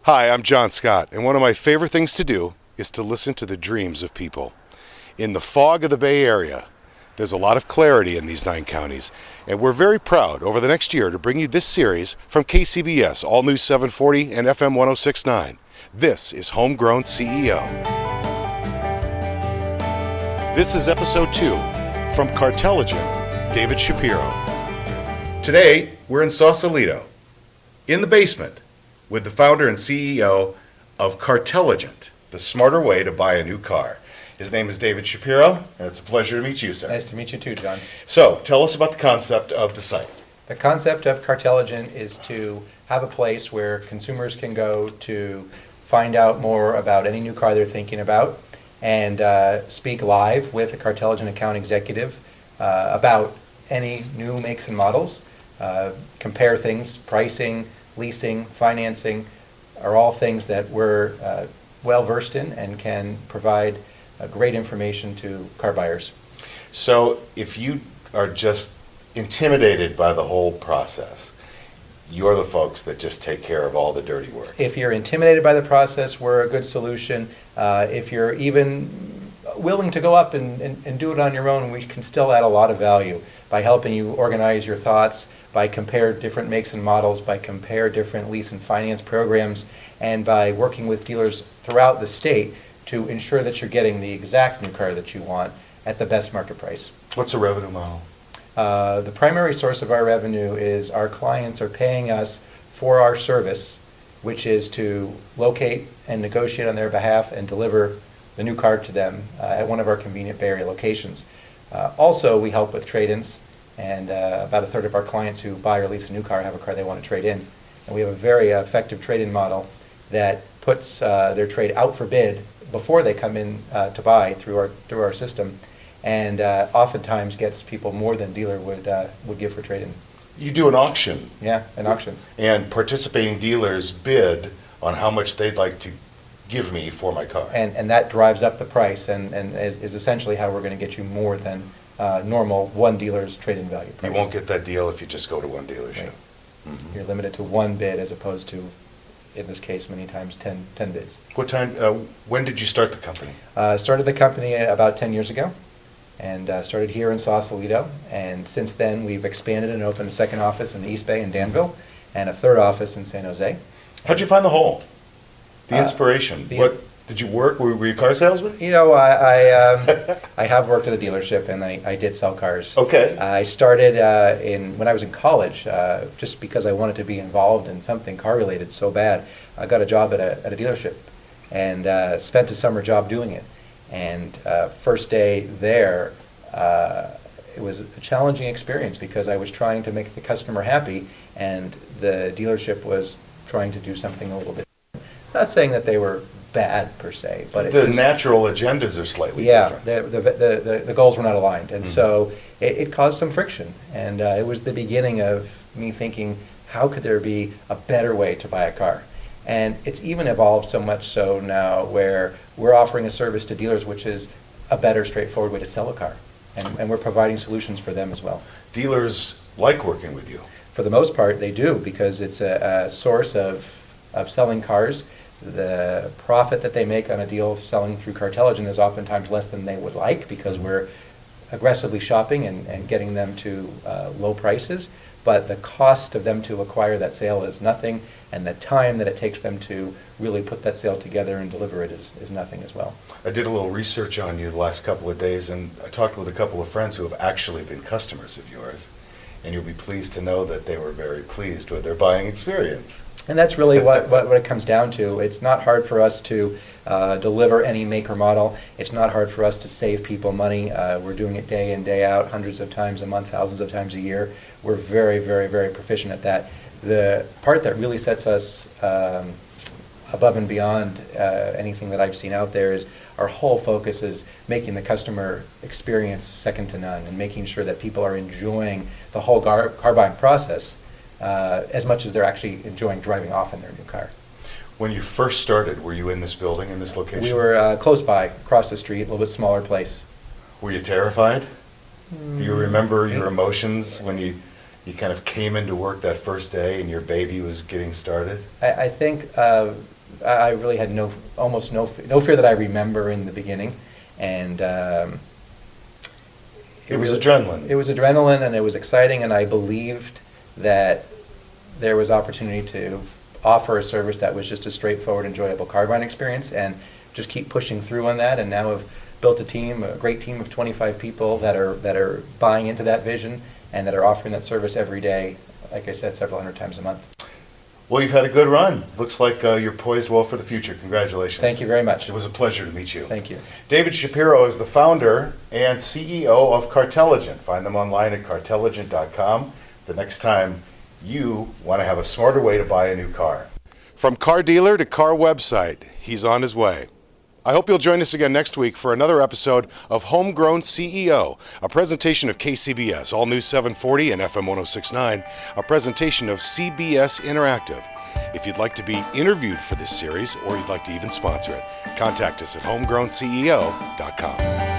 Hi, I'm John Scott, and one of my favorite things to do is to listen to the dreams of people. In the fog of the Bay Area, there's a lot of clarity in these 9 counties, and we're very proud over the next year to bring you this series from KCBS, All News 740 and FM 1069. This is Homegrown CEO. This is episode 2 from Cartelligent, David Shapiro. Today, we're in Sausalito, in the basement, with the founder and CEO of Cartelligent, the smarter way to buy a new car. His name is David Shapiro, and it's a pleasure to meet you, sir. Nice to meet you too, John. So, tell us about the concept of the site. The concept of Cartelligent is to have a place where consumers can go to find out more about any new car they're thinking about and speak live with a Cartelligent account executive about any new makes and models, compare things, pricing, leasing, financing are all things that we're well versed in and can provide great information to car buyers. So if you are just intimidated by the whole process, you're the folks that just take care of all the dirty work. If you're intimidated by the process, we're a good solution. If you're even willing to go up and do it on your own, we can still add a lot of value by helping you organize your thoughts, by compare different makes and models, by compare different lease and finance programs, and by working with dealers throughout the state to ensure that you're getting the exact new car that you want at the best market price. What's the revenue model? The primary source of our revenue is our clients are paying us for our service, which is to locate and negotiate on their behalf and deliver the new car to them at one of our convenient Bay Area locations. Also, we help with trade-ins, and about a third of our clients who buy or lease a new car have a car they want to trade in. And we have a very effective trade-in model that puts their trade out for bid before they come in to buy through our system, and oftentimes gets people more than dealer would give for trade-in. You do an auction. Yeah, an auction. And participating dealers bid on how much they'd like to give me for my car. And that drives up the price and is essentially how we're going to get you more than normal one dealer's trade-in value price. You won't get that deal if you just go to one dealership. Right. Mm-hmm. You're limited to one bid as opposed to, in this case, many times 10 bids. What time, when did you start the company? Started the company about 10 years ago, and started here in Sausalito, and since then we've expanded and opened a second office in the East Bay in Danville, and a third office in San Jose. How'd you find the hole? The inspiration? What did you work? Were you a car salesman? You know, I have worked at a dealership, and I did sell cars. Okay. I started when I was in college, just because I wanted to be involved in something car-related so bad. I got a job at a dealership, and spent a summer job doing it. And first day there, it was a challenging experience because I was trying to make the customer happy, and the dealership was trying to do something a little bit. Not saying that they were bad per se, but the natural agendas are slightly different. The goals were not aligned, and so it caused some friction. And it was the beginning of me thinking, how could there be a better way to buy a car? And it's even evolved so much so now where we're offering a service to dealers which is a better, straightforward way to sell a car, and we're providing solutions for them as well. Dealers like working with you. For the most part, they do, because it's a source of selling cars. The profit that they make on a deal selling through Cartelligent is oftentimes less than they would like, because we're aggressively shopping and getting them to low prices. But the cost of them to acquire that sale is nothing, and the time that it takes them to really put that sale together and deliver it is nothing as well. I did a little research on you the last couple of days, and I talked with a couple of friends who have actually been customers of yours, and you'll be pleased to know that they were very pleased with their buying experience. And that's really what it comes down to. It's not hard for us to deliver any make or model. It's not hard for us to save people money. We're doing it day in, day out, hundreds of times a month, thousands of times a year. We're very, very, very proficient at that. The part that really sets us above and beyond anything that I've seen out there is our whole focus is making the customer experience second to none, and making sure that people are enjoying the whole car buying process as much as they're actually enjoying driving off in their new car. When you first started, were you in this building, in this location? We were close by, across the street, a little bit smaller place. Were you terrified? Do you remember your emotions when you kind of came into work that first day and your baby was getting started? I think I really had almost no fear that I remember in the beginning, and it was adrenaline. It was adrenaline, and it was exciting, and I believed that there was opportunity to offer a service that was just a straightforward, enjoyable car buying experience, and just keep pushing through on that. And now have built a great team of 25 people that are buying into that vision and that are offering that service every day, like I said, several hundred times a month. Well, you've had a good run. Looks like you're poised well for the future. Congratulations. Thank you very much. It was a pleasure to meet you. Thank you. David Shapiro is the founder and CEO of Cartelligent. Find them online at cartelligent.com the next time you want to have a smarter way to buy a new car. From car dealer to car website, he's on his way. I hope you'll join us again next week for another episode of Homegrown CEO, a presentation of KCBS, All News 740 and FM 1069, a presentation of CBS Interactive. If you'd like to be interviewed for this series, or you'd like to even sponsor it, contact us at homegrownceo.com.